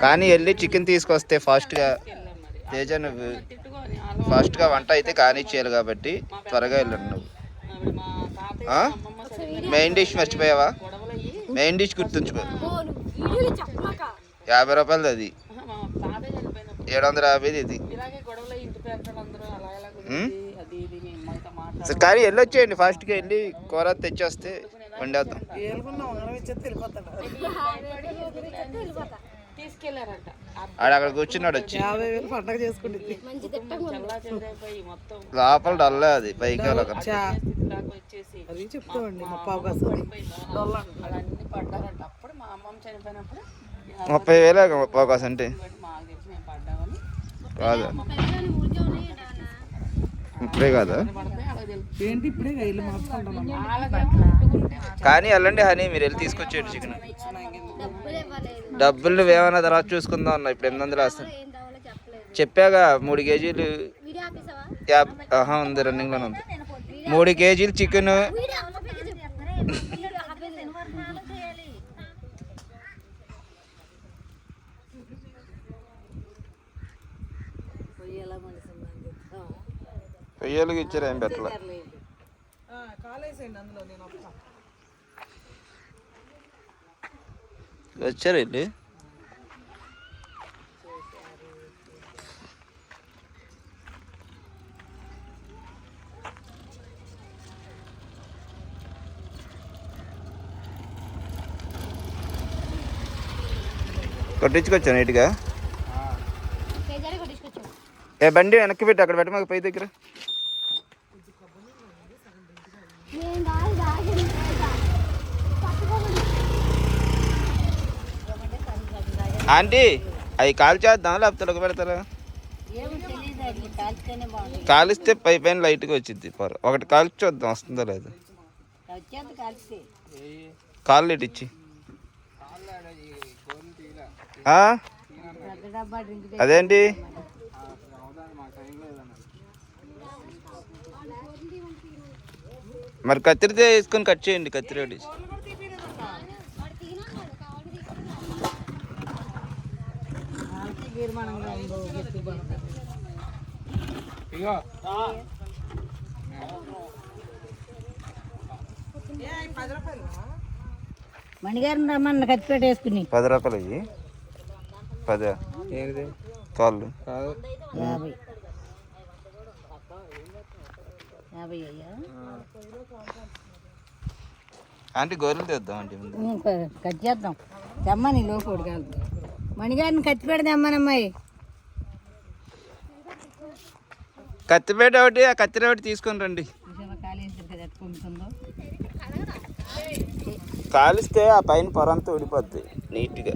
కానీ వెళ్ళి చికెన్ తీసుకొస్తే ఫాస్ట్గా తేజ నువ్వు ఫాస్ట్గా వంట అయితే కానిచ్చేయాలి కాబట్టి త్వరగా వెళ్ళండి నువ్వు. మెయిన్ డిష్ మర్చిపోయావా? మెయిన్ డిష్ గుర్తుంచుకో. 50 రూపాయలది అది, 750 ఇది. కానీ వెళ్ళొచ్చేయండి ఫాస్ట్గా, వెళ్ళి కూర తెచ్చేస్తే వండేద్దాం. ఆడ అక్కడ కూర్చున్నాడు వచ్చి. లోపల డల్లే అది, పైకి వెళ్ళక 30,000 అవకాశం అంటే కాదు, ఇప్పుడే కాదా? కానీ వెళ్ళండి హనీ, మీరు వెళ్ళి తీసుకొచ్చేయండి చికెన్. డబ్బులు నువ్వేమన్నా తర్వాత చూసుకుందాం అన్నా. ఇప్పుడు 800 వస్తాయి చెప్పాగా. 3 కేజీలు ఉంది, రన్నింగ్లోనే ఉంది. 3 కేజీలు చికెన్, పొయ్యలుగా ఇచ్చారు, ఏం పెట్టలే. వచ్చారండి కొట్టించుకొచ్చా నీట్గా. ఏ బండి వెనక్కి పెట్టి అక్కడ పెట్ట, మాకు పై దగ్గర. ఆంటీ అవి కాల్చేద్దాం లేకపోతే ఉడక పెడతారా? కాలిస్తే పైన లైట్గా వచ్చింది పొర. ఒకటి కాల్చి చూద్దాం వస్తుందో లేదు. కాళ్ళు ఇచ్చి అదేంటి మరి కత్తిరితే వేసుకొని కట్ చేయండి. కత్తిరి ఒకటి మణిగారిని రమ్మన్న కత్తిపేట వేసుకుని 10 రూపాయలు అయ్యి 10 ఏంటిది కాళ్ళు 50 అయ్యా. ఆంటీ గోరెలు తెద్దాం ఆంటీ, కట్ చేద్దాం. తెమ్మని లోపడు కాదు. మణిగారిని కత్తిపేట తెమ్మనమ్మాయి. కత్తిపేట ఒకటి, ఆ కత్తిర ఒకటి తీసుకొని రండి. కాలిస్తే ఆ పైన పొరంతా ఊడిపోద్ది నీట్గా.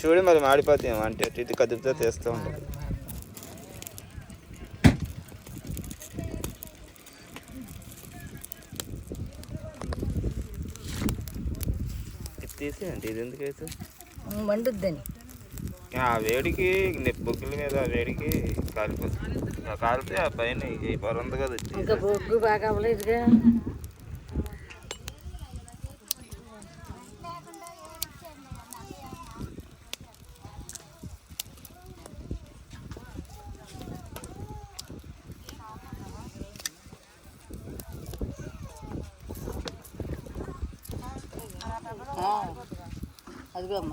చూడు మరి మాడిపోతాయి ఏమో అంటే ఇటు కదుపుతో తీస్తూ ఉంటాం. తీసేయండి. ఇది ఎందుకైతే మండుద్దని ఆ వేడికి బొగ్గుల మీద ఆ వేడికి కాలిపోతుంది. కాలితే ఆ పైన ఈ పొర ఉంది కదా, ఇంకా బొగ్గు బాగా అవ్వలేదుగా. అదిగో అమ్మ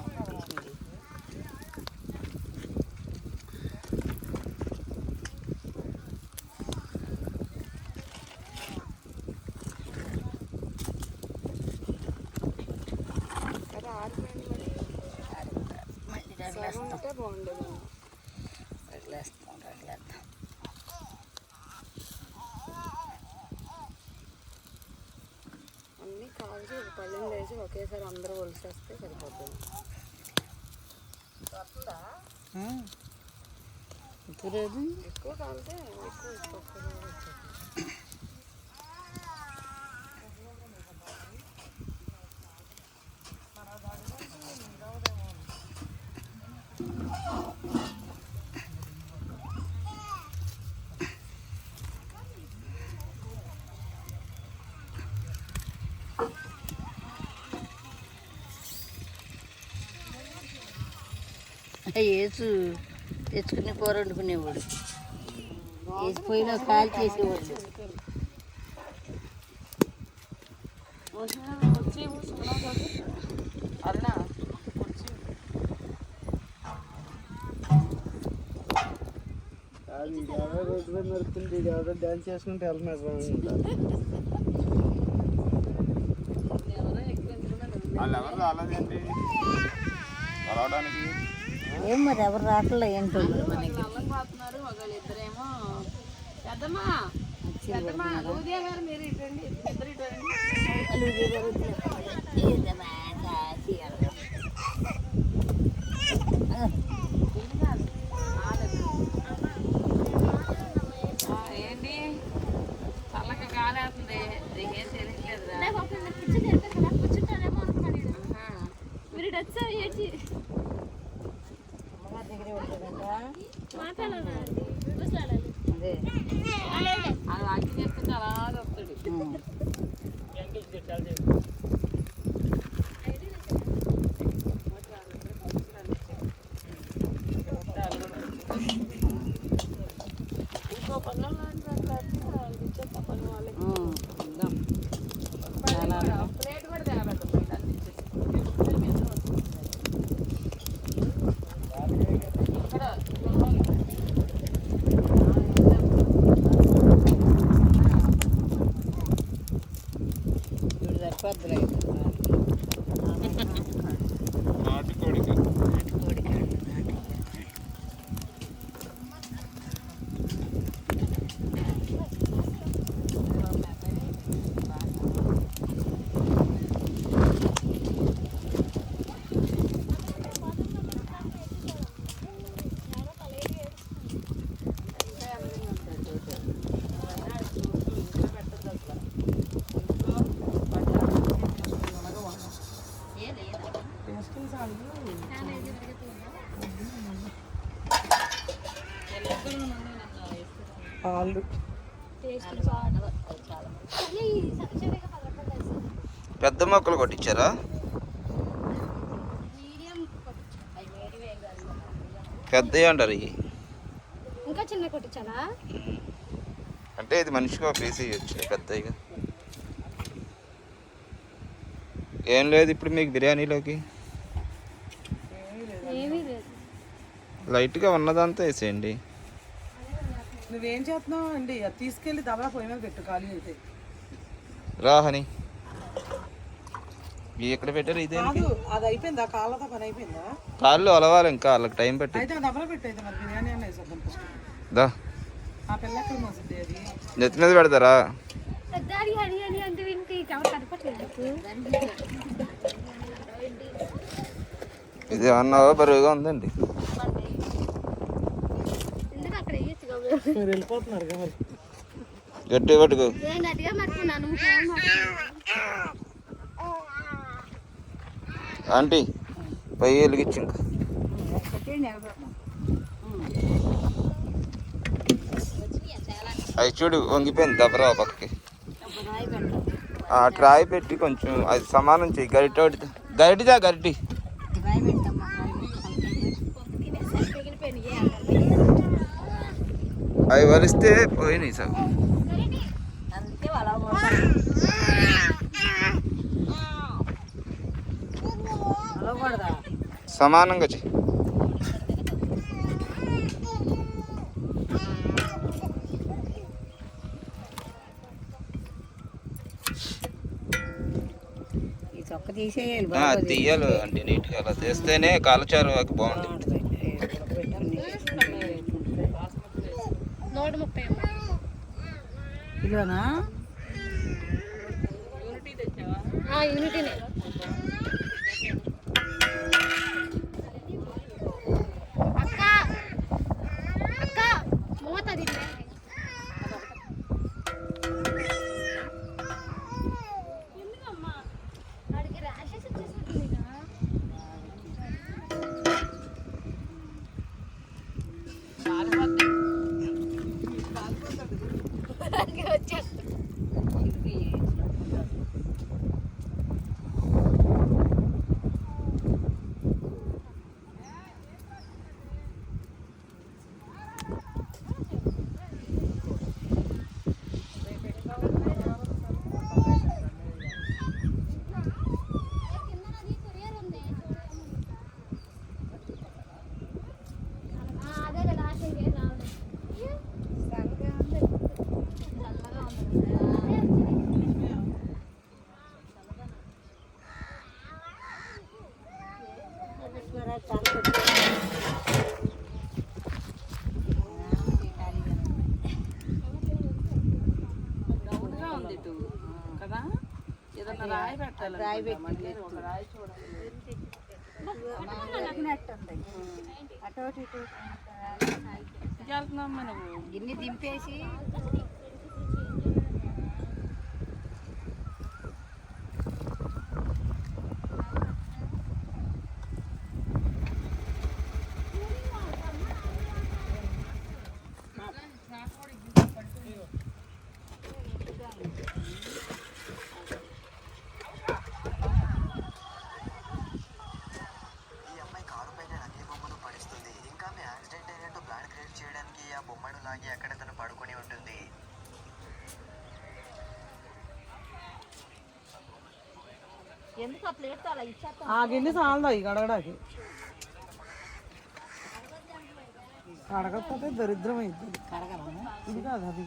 బాగుండదు. అన్నీ కాల్చి పళ్ళెం వేసి ఒకేసారి అందరూ ఒలిసేస్తే సరిపోతుంది. ఎక్కువ కాలితే ఎక్కువ వేసు తెచ్చుకుని కూర వండుకునేవాడు, వేసి పొయ్యిలో కాల్ చేసేవాడు. డాన్స్ చేసుకుంటే వెళ్తున్నారు. వాళ్ళు ఎవరు రాలేదండి కలవడానికి. ఏం మరి ఎవరు రావట్లే ఏంటో మరి మనకి. ఏంటి చల్లగా కాలేస్తుంది, ఏం తెలియట్లేదురా. మీరు వచ్చారు ఏంటి అది వాకింగ్ చేస్తుంటే అలాగే వస్తాడు. ఇంకో పనులు ప్లేట్ కూడా తేగలదు. నాటుకోడికి వాళ్ళు పెద్ద మొక్కలు కొట్టించారా? పెద్దవి అంటారు ఇవి. ఇంకా చిన్న కొట్టించాలా? అంటే ఇది మనిషిగా పీస్ ఇవ్వచ్చు పెద్దగా. ఏం లేదు ఇప్పుడు మీకు బిర్యానీలోకి ఏమీ లేదు. లైట్గా ఉన్నదంతా వేసేయండి. నువ్వేం చేస్తున్నావు అండి? అది తీసుకెళ్ళి దబా పొయ్యి మీద పెట్టు, ఖాళీ అయితే. రాహని ఎక్కడ పెట్టారు? ఇదే కాదు, అది అయిపోయిందా? కాళ్ళతో పని అయిపోయిందా? కాళ్ళు అలవాలి, ఇంకా వాళ్ళకి టైం పెట్టి. అయితే దబలా పెట్టు. అయితే మరి బిర్యానీ అన్న వేసేద్దాం ఫస్ట్. దా ఆ పిల్ల ఎక్కడ మోసింది అది? నెత్తి మీద పెడతారా? పెద్దాడి అని అని అంటే వీనికి ఎవరు కనపట్లేదు. ఇది ఏమన్నా బరువుగా ఉందండి. ఎందుకు అక్కడ వేయచ్చుగా? మీరు వెళ్ళిపోతున్నారు కదా మరి. గట్టి పట్టుకో. నేను గట్టిగా పట్టుకున్నాను. ఆంటీ పొయ్యి వెలిగించి ఇంకా అవి చూడు వంగిపోయింది దబరా పక్కకి. ట్రాయ్ పెట్టి కొంచెం అది సమానం చెయ్యి. గరిటిదా గరిటి అవి వలిస్తే పోయినాయి సార్. సమానంగా చెయ్యి. తీయాలి అంటే నీట్గా అలా చేస్తేనే కాలచారు బాగుంటుంది. 130 కిలోనా? యూనిటీనే. అక్క అక్క మూత తిన్నా. ఎందుకమ్మా వాడికి ర్యాషెస్ వచ్చేసినట్టుందిగా. ఏదన్నా రాయి పెట్టాలి, రాయి పెట్టి ఒక రాయి చూడాలి. వెళ్తున్నామ్మా నువ్వు గిన్నె దింపేసి ఆ గిన్నె చాలదా ఈ కడగడానికి, కడగకపోతే దరిద్రం అవుతుంది. ఇది కాదు అది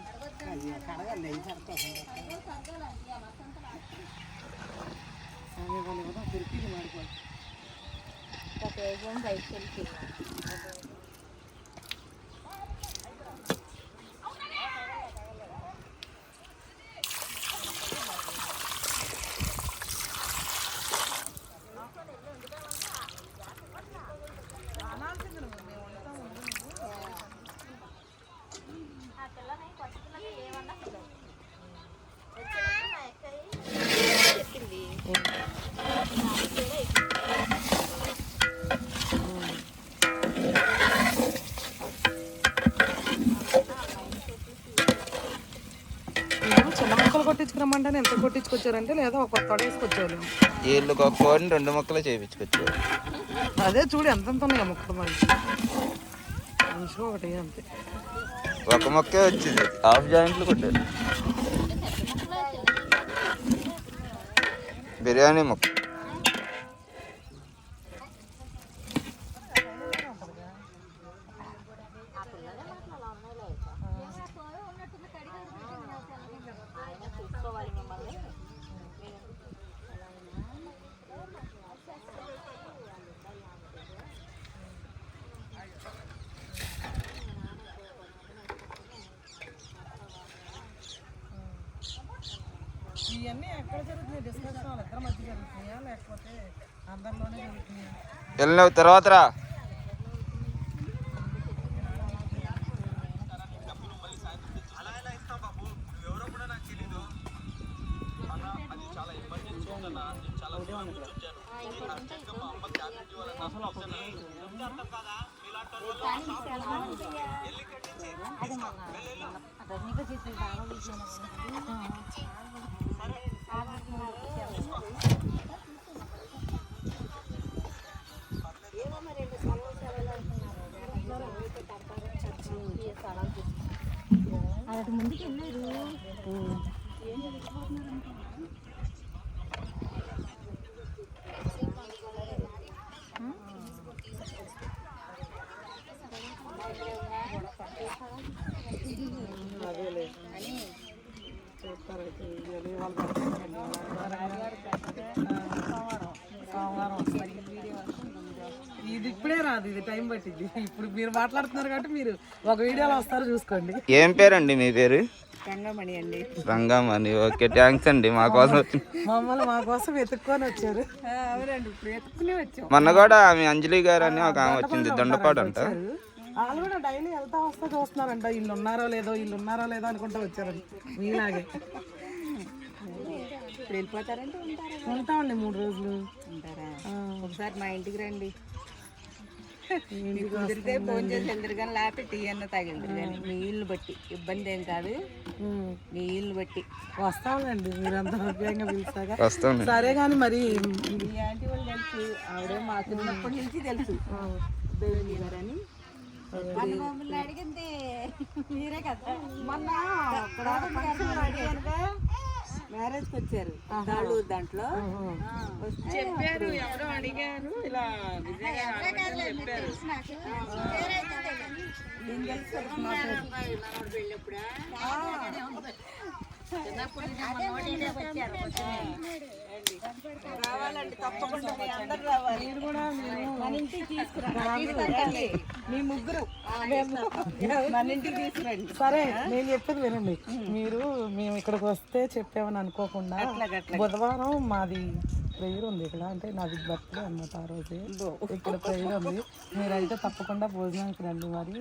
చిన్న మొక్కలు కొట్టించుకురమ్మంటే ఎంత కొట్టించుకొచ్చారంటే లేదా ఒక తొడ వేసుకొచ్చారు. వీళ్ళు ఒక్కోని 2 మొక్కలు చేయించుకొచ్చారు. అదే చూడు ఎంతెంత ఉన్నాయి మొక్కలు మనిషి మనిషిగా ఒకటి అంతే. ఒక మొక్కే వచ్చింది, హాఫ్ జాయింట్లు కొట్టారు. బిర్యానీ మొక్క ఇవన్నీ ఎక్కడ జరుగుతున్నాయి డిస్కషన్? వాళ్ళిద్దరి మధ్య జరుగుతున్నాయా లేకపోతే అందరిలోనే జరుగుతున్నాయా? వెళ్ళిన తర్వాత రా. అది ముందుకు వెళ్ళారు. ఇది ఇప్పుడే రాదు, ఇది టైం పట్టింది. ఇప్పుడు మీరు మాట్లాడుతున్నారు కాబట్టి మీరు ఒక వీడియోలో వస్తారు చూసుకోండి. ఏం పేరండి మీ పేరు? రంగమణి అండి. రంగమణి. ఓకే, థ్యాంక్స్ అండి. మా కోసం మమ్మల్ని మా కోసం వెతుక్కొని వచ్చారు. అవునండి, ఇప్పుడు వెతుక్కునే వచ్చాం. మొన్న కూడా ఆమె అంజలి గారు అని ఒక ఆమె వచ్చింది, దొండపాడు అంట. వాళ్ళు కూడా డైలీ వెళ్తా వస్తా చూస్తున్నారంట. వీళ్ళు ఉన్నారో లేదో అనుకుంటా వచ్చారంట మీలాగే. ఇప్పుడు వెళ్ళిపోతారంటే ఉంటామండి 3 రోజులు ఉంటారా? ఒకసారి మా ఇంటికి రండి. కుదిరితే ఫోన్ చేసి వెళ్తారు కానీ లేకపోతే టీ అన్న తాగిల్తారు కానీ మీ ఇల్లు బట్టి ఇబ్బంది ఏం కాదు. మీ ఇల్లు బట్టి వస్తామండి. మీరంతా ఉపయోగంగా పిలుస్తాగా వస్తాం. సరే కానీ మరి మీ ఆంటీ వాళ్ళు తెలుసు, ఆవిడే మా చిన్నప్పటి నుంచి తెలుసు బేబీ గారని. మమ్మల్ని అడిగింది మీరే కదా మొన్న మ్యారేజ్కి వచ్చారు తాళూరు. దాంట్లో చెప్పారు, ఎవరో అడిగారు, ఇలా విజయ్ చెప్పారు. రావాలండి, తప్పకుండా అందరు రావాలి. మన ఇంటికి తీసుకురా, మీ ముగ్గురు మన ఇంటికి తీసుకురండి. సరే నేను చెప్పేది వినండి. మేము ఇక్కడికి వస్తే చెప్పామని అనుకోకుండా బుధవారం మాది ప్రేయర్ ఉంది ఇక్కడ, అంటే నాది బర్త్డే అన్నమాట. ఆ రోజే ఇక్కడ ప్రేయర్ ఉంది. మీరైతే తప్పకుండా భోజనానికి రండి. మరి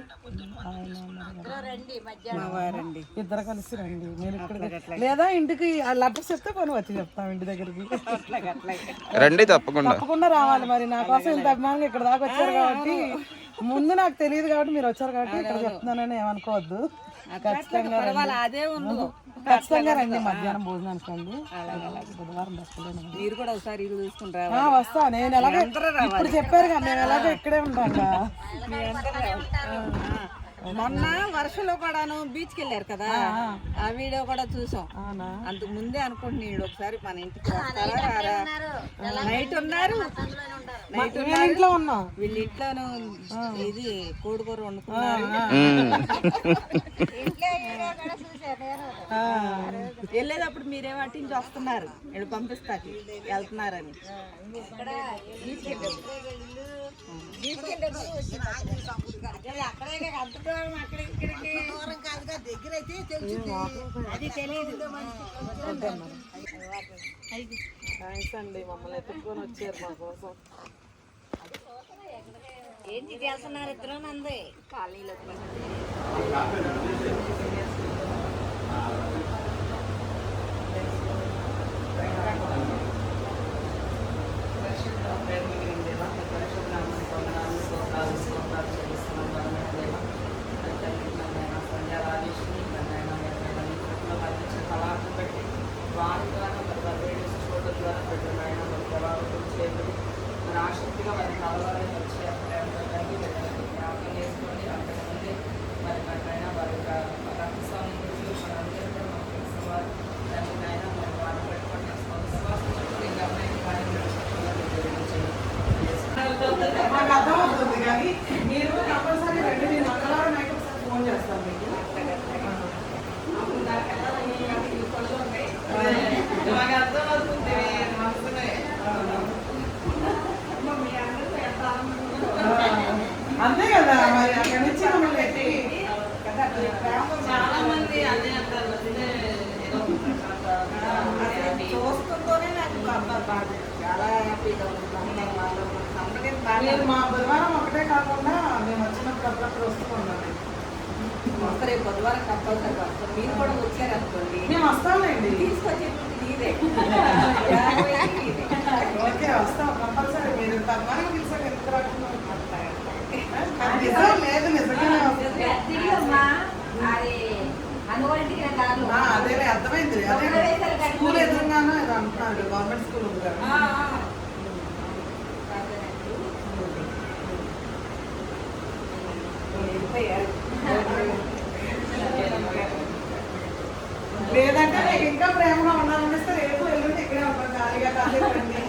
ఆయన రండి, ఇద్దరు కలిసి రండి. నేను ఇక్కడికి లేదా ఇంటికి అడ్రస్ చెప్తే పని వచ్చి చెప్తాం ఇంటి దగ్గరికి. రండి తప్పకుండా తప్పకుండా రావాలి. మరి నా కోసం ఇంత అభిమానంగా ఇక్కడ దాకా వచ్చారు కాబట్టి, ముందు నాకు తెలియదు కాబట్టి మీరు వచ్చారు కాబట్టి ఇక్కడ చెప్తున్నానని ఏమనుకోవద్దు. ఖచ్చితంగా అదే ఉంది. ఖచ్చితంగా రండి. మధ్యాహ్నం భోజనానికి రండి. బుధవారం బస్సులోనే మీరు కూడా ఒకసారి ఇల్లు చూసుకుంటారా? వస్తా. నేను ఎలాగో ఇప్పుడు చెప్పారు కదా, మేము ఎలాగో ఇక్కడే ఉంటాం కదా. మొన్న వర్షంలో కూడాను బీచ్కి వెళ్ళారు కదా, ఆ వీడియో కూడా చూసాం. అంతకు ముందే అనుకుంటున్నాడు ఒకసారి మన ఇంటికి వస్తారా రారా. నైట్ ఉన్నారు, ఇంట్లో ఉన్నా. వీళ్ళ ఇంట్లోనూ ఇది కోడికూర వండుకున్నారు. వెళ్ళేటప్పుడు మీరే వాటి నుంచి వస్తున్నారు, వీళ్ళు పంపిస్తాకి వెళ్తున్నారని. థ్యాంక్స్ అండి, మమ్మల్ని ఎత్తుకొని వచ్చారు మా కోసం. ఏంటి చేస్తున్నారు ఇద్దరు నంది ఖాళీలో? మాకు అర్థం అవుతుంది కానీ మీరు కంపల్సరీ రండి. నేను మంగళవారం నైట్ ఒకసారి ఫోన్ చేస్తాను మీకు. మాకు అర్థం అవుతుంది. అంతే కదా, మరి అక్కడి నుంచి మమ్మల్ని ఎట్టి చాలా మంది అదే అంటారు. చూస్తుంటేనే నాకు చాలా హ్యాపీగా ఉంది. మీరు మా బుధవారం ఒకటే కాకుండా మేము వచ్చినప్పుడు అప్పుడప్పుడు వస్తున్నాం. రేపు బుధవారం కంపల్సరీ వస్తాం. మీరు కూడా వచ్చారనుకోండి, మేము వస్తాంలేండి. తీసుకొచ్చేది మీరే. ఓకే, వస్తాం కంపల్సరీ. మీరు తప్పని పిలిచాక ఎందుకు రాకుండా లేదు, నిజంగానే అదేలే అర్థమైంది. అదే స్కూల్ ఎదురుగానో ఏదో అంటున్నాడు, గవర్నమెంట్ స్కూల్ ఉంది కదా. లేదంటే నీకు ఇంకా ప్రేమగా ఉండాలనిపిస్తే రేపు ఎల్లుండి ఇక్కడే ఉంటాం ఖాళీగా. కాలేదండి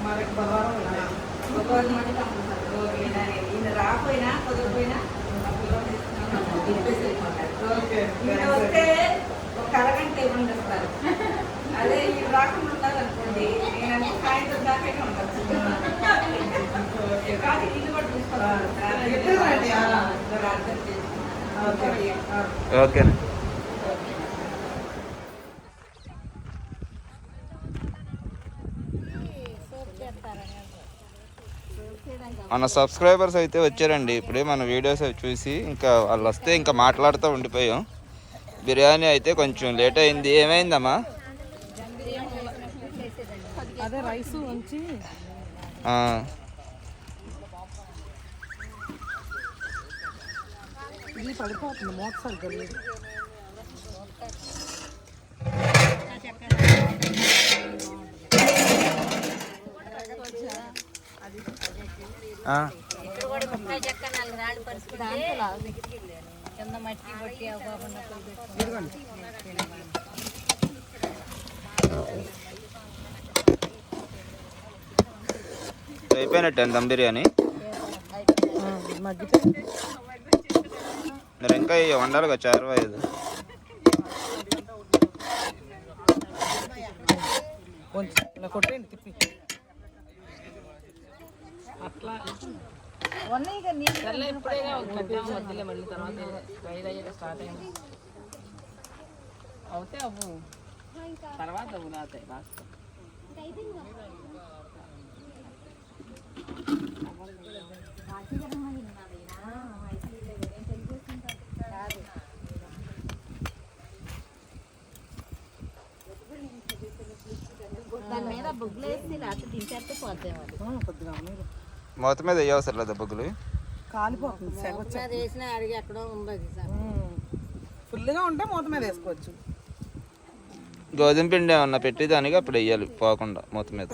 మరి బుధవారం రాకపోయినా కుదరపోయినా వస్తే ఒక అరగంట ఇవ్వండి వస్తారు. అదే మీరు రాకుండా ఉంటారు అనుకోండి, నేను సాయంత్రం దాకా ఉండొచ్చు. కానీ ఇల్లు కూడా చూసుకోవాలి. ఓకే. మన సబ్స్క్రైబర్స్ అయితే వచ్చారండి. ఇప్పుడే మన వీడియోస్ అవి చూసి ఇంకా వాళ్ళు వస్తే ఇంకా మాట్లాడుతూ ఉండిపోయాం. బిర్యానీ అయితే కొంచెం లేట్ అయింది. ఏమైందమ్మా? అదే రైస్ ఉంచి ఇది పడిపోతుంది మోటార్ సైకిల్. అయిపోయినట్టు దమ్ బిర్యానీ. మరి ఇంకా వండాలి కదా చారు ఐదు. కొట్టేయండి తిప్పి. అట్లా ఉన్నాయి ఇక నీళ్ళు సర్లే ఇప్పుడేగా పెట్టాము వద్దులే మళ్ళీ తర్వాత రైలు అయ్యాక స్టార్ట్ అయింది అవుతే అవ్వు తర్వాత అవ్వు నాతాయి లాస్ట్ దాని మీద బుగ్గులు వేసి రాత్రి తింటే పోతాయి కొద్దిగా మీరు మూత మీద వేయవసరం లేదా బొగ్గులు కాలిపోతుంది సెగ అది వేసిన అడిగి ఎక్కడో ఉండదు ఫుల్గా ఉంటే మూత మీద వేసుకోవచ్చు. గోధుమ పిండి ఏమన్నా పెట్టేదానికి అప్పుడు వేయాలి పోకుండా మూత మీద.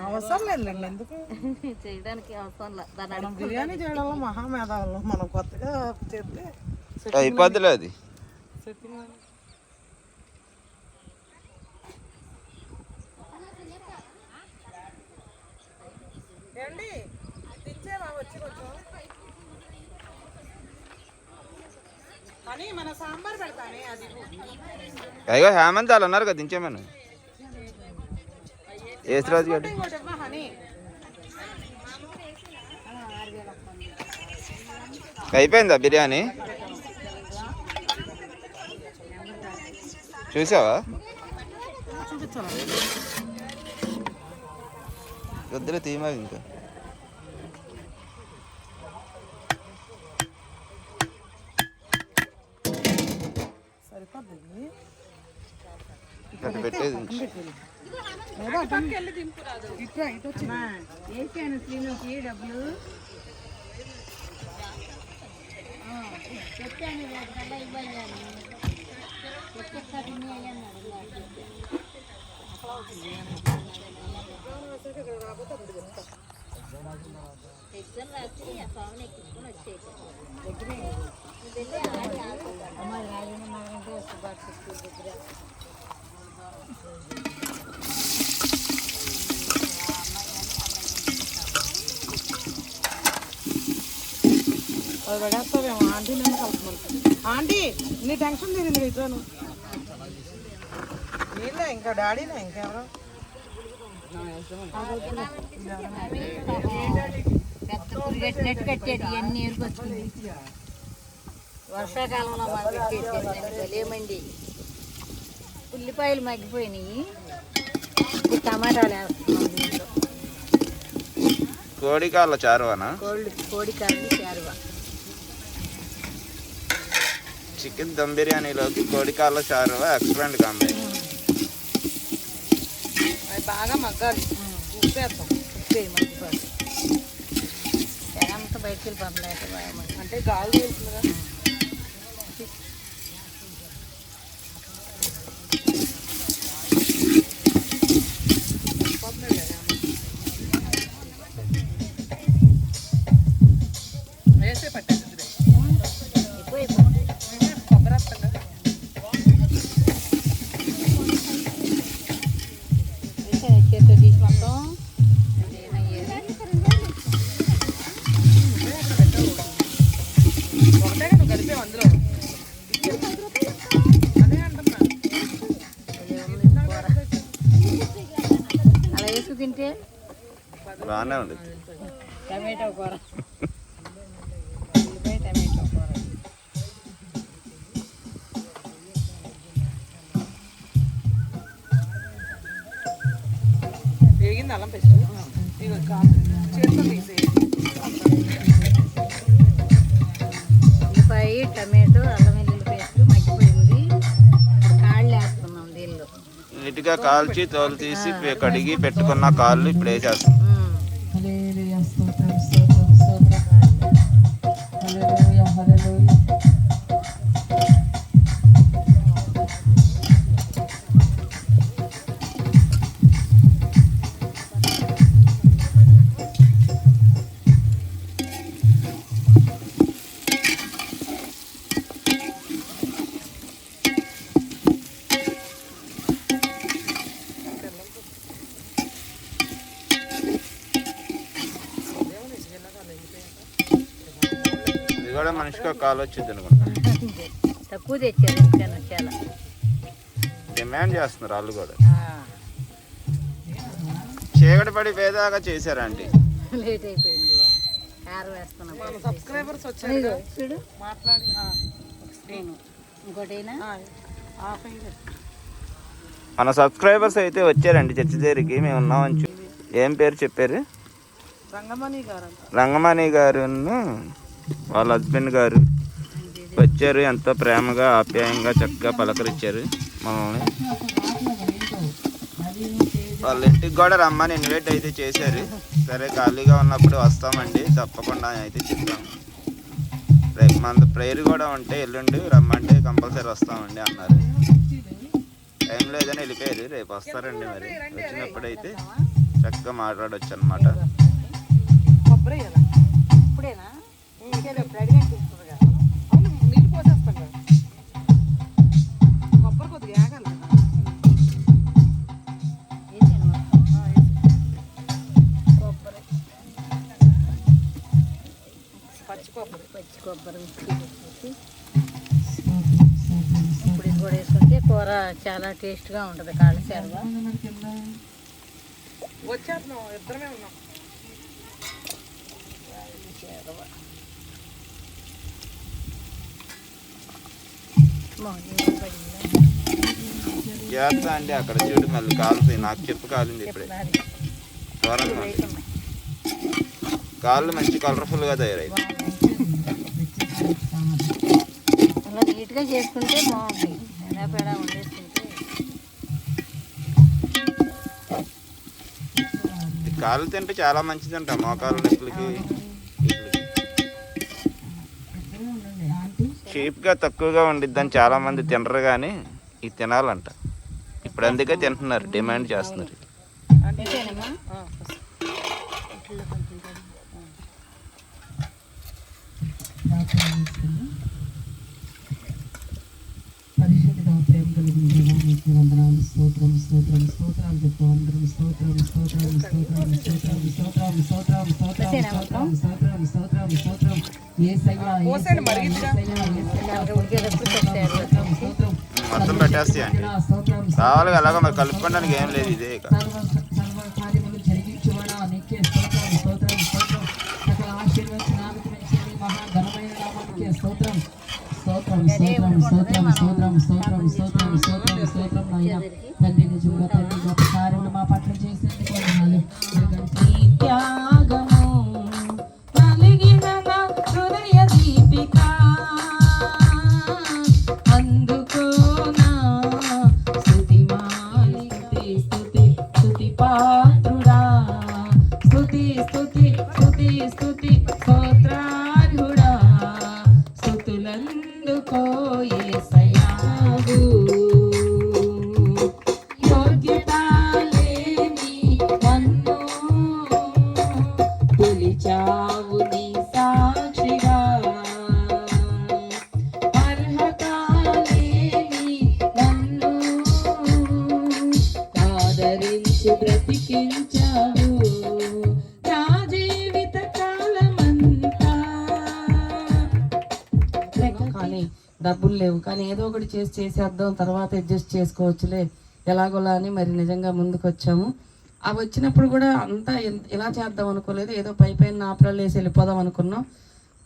అవసరం లేదులేండి, ఎందుకు చేయడానికి అవసరం లేదు. దాన్ని మనం బిర్యానీ చేయడంలో మహామేధావులు. మనం కొత్తగా చేస్తే అయిపోద్దిలే అది. ఏమండి దించేవా వచ్చి కొంచెం అని మన సాంబార్ పెడతానే అది అయ్యో హేమంత్ వాళ్ళు అన్నారు కదా దించేమని. ఏసురాజు గారు ఇంకోటి ఇవ్వ హనీ. అయిపోయిందా బిర్యానీ? చూసావా? వద్దులే తీమా ఇంకా. సరిపోద్ది అటు పెట్టేది వేసాను శ్రీనుకి డబ్బులు చెప్పాను కదా ఇవ్వాలి ఎగ్జామ్ రాసి ఆ ఫామ్ ఎక్కించుకొని వచ్చేది అమ్మాయి రాజన్న మాకంటే సుభాష్ స్కూల్ దగ్గర అది పడేస్తావేమో. ఆంటీ నన్ను కలుపుకుంటాను. ఆంటీ నీ టెన్షన్ తీరింది ఇచ్చాను. నీళ్ళే ఇంకా డాడీనే ఇంకెవరో. పెద్ద పురి కట్టినట్టు కట్టాడు. ఇవన్నీ ఏరుకొచ్చింది. వర్షాకాలంలో మాకు పెట్టేసేమండి. ఉల్లిపాయలు మగ్గిపోయినాయి. టమాటాలు వేస్తున్నాం దీంట్లో. కోడికాళ్ళ చారువానా? కోడికాయలు చారువ. చికెన్ దమ్ బిర్యానీలోకి కోడికాళ్ళ చారువా ఎక్సలెంట్ కాంబినేషన్. అది బాగా మగ్గాలి. ఉప్పేస్తాం. ఉప్పే మగ్గిపోయి ఎంత బయటికి వెళ్ళిపోతుంది అంటే గాలి వెళ్తుంది కదా. వేసే పట్టేది ఎక్కువ కొబ్బరి వస్తుందా? చేతితో తీసి మొత్తం ఒకటే నువ్వు కలిపేవు అందులో. అదే అంటున్నా. అలా వేసుకు తింటే బాగానే ఉంది. టమాటో కూర ఉల్లిపాయ టమాటో కూర. వేగింది అల్లం పేస్ట్. ఇక చేతితో తీసేయి. ఉల్లిపాయ టమాటో అల్లం వెల్లుల్లి పేస్ట్ మగ్గిపోయింది. కాళ్ళు వేస్తున్నాం దీనిలో. నీట్గా కాల్చి తోలు తీసి కడిగి పెట్టుకున్న కాళ్ళు ఇప్పుడు వేసేస్తాం. ఇది కూడా మనిషికి ఒక కాలు వచ్చింది అనుకుంటా. తక్కువ తెచ్చారు చికెన్ చాలా. డిమాండ్ చేస్తున్నారు వాళ్ళు కూడా. చీకటి పడి పేదాగా చేశారండి. లేట్ అయిపోయింది. మన సబ్స్క్రైబర్స్ వచ్చారు చూడు మాట్లాడి ఇంకోటైనా ఆఫ్ అయింది. మన సబ్స్క్రైబర్స్ అయితే వచ్చారండి చర్చి దగ్గరికి. మేము ఉన్నామని ఏం పేరు చెప్పారు? రంగమణి గారు అంట. రంగమణి గారును వాళ్ళ హస్బెండ్ గారు వచ్చారు. ఎంతో ప్రేమగా ఆప్యాయంగా చక్కగా పలకరించారు మనల్ని. వాళ్ళ ఇంటికి కూడా రమ్మని ఇన్వైట్ అయితే చేశారు. సరే ఖాళీగా ఉన్నప్పుడు వస్తామండి తప్పకుండా అయితే చెప్తాము. రేపు మన ప్రేయర్ కూడా ఉంటే ఎల్లుండి రమ్మంటే కంపల్సరీ వస్తామండి అన్నారు. టైం లేదని వెళ్ళిపోయారు. రేపు వస్తారండి. మరి వచ్చినప్పుడు అయితే చక్కగా మాట్లాడవచ్చు అనమాట. కొబ్బరి వేయాలా? ఇప్పుడేనా ఇప్పుడు అడిగంటే ఇస్తుంది కదా. అవును, నీళ్ళు పోసేస్తాం కదా. కొబ్బరి కొద్దిగా ఆగాలి కదా. వేసాను మొత్తం. కొబ్బరి పచ్చి కొబ్బరి. పచ్చి కొబ్బరి వేసి ఇప్పుడు ఇది కూడా వేసుకుంటే కూర చాలా టేస్ట్గా ఉంటుంది. కాళ్ళ సేరగా వచ్చేస్తున్నాం, ఇద్దరమే ఉన్నాం. చేస్తా అండి. అక్కడ చూడు మళ్ళీ కాలుతాయి. నాకు చెప్పు కాలింది ఇప్పుడే. దూరంగా కాళ్ళు మంచి కలర్ఫుల్గా తయారయ్యాయి. అలా నీట్గా చేసుకుంటే బాగుంటాయి. ఎడాపెడా వండేసుకుంటే కాళ్ళు తింటే చాలా మంచిదంట మోకాలు నొప్పులకి. చీప్గా తక్కువగా ఉండిద్దని చాలా మంది తినరు, కానీ ఇది తినాలంట. ఇప్పుడు అందుకే తింటున్నారు, డిమాండ్ చేస్తున్నారు. అంతేనమ్మా. పరిశుద్ధిగా ప్రేమ కలిగిన దేవా, నీకు వందనాలు, స్తోత్రం స్తోత్రం స్తోత్రాలు చెప్తాం అందరం. స్తోత్రం స్తోత్రం స్తోత్రం స్తోత్రం స్తోత్రం స్తోత్రం స్తోత్రం స్తోత్రం స్తోత్రం స్తోత్రం యేసయ్యా స్తోత్రం మొత్తం పెట్టేస్తాయి అండి. కావాలి అలాగా మరి కలుపుకోవడానికి ఏం లేదు. ఇదే ఇక సర్వ కార్యములు జరిగించువాడా నీకే స్తోత్రం స్తోత్రం స్తోత్రం. సకల ఆశీర్వచనాలకు మించిన మహాఘనమైన నామానికే స్తోత్రం స్తోత్రం స్తోత్రం స్తోత్రం స్తోత్రం స్తోత్రం స్తోత్రం స్తోత్రం స్తోత్రం. నాయన తండ్రి, నిజంగా తండ్రి గొప్ప కార్యములు మా పట్ల చేసేందుకు వందనాలు. త్యాగము కలిగిన నా హృదయ దీపిక అందుకోనా స్తుతి మాలిక స్తుతి స్తుతి పాత్రుడా స్తుతి స్తుతి స్తుతి స్తుతి స్తోత్రార్హుడా స్తుతులందుకో యేసయ్యాగు. యోగ్యత లేని నన్ను పిలిచావు నీ సాక్షిగా. అర్హత లేని నన్ను ఆదరించి బ్రతికించావు. నా జీవిత కాలమంతా కానీ డబ్బులు లేవు, కానీ ఏదో ఒకటి చేసేద్దాం, తర్వాత అడ్జస్ట్ చేసుకోవచ్చులే ఎలాగోలా అని మరి నిజంగా ముందుకు వచ్చాము. అవి వచ్చినప్పుడు కూడా అంతా ఇలా చేద్దాం అనుకోలేదు. ఏదో పైన నాపరాలు వేసి వెళ్ళిపోదాం అనుకున్నాం.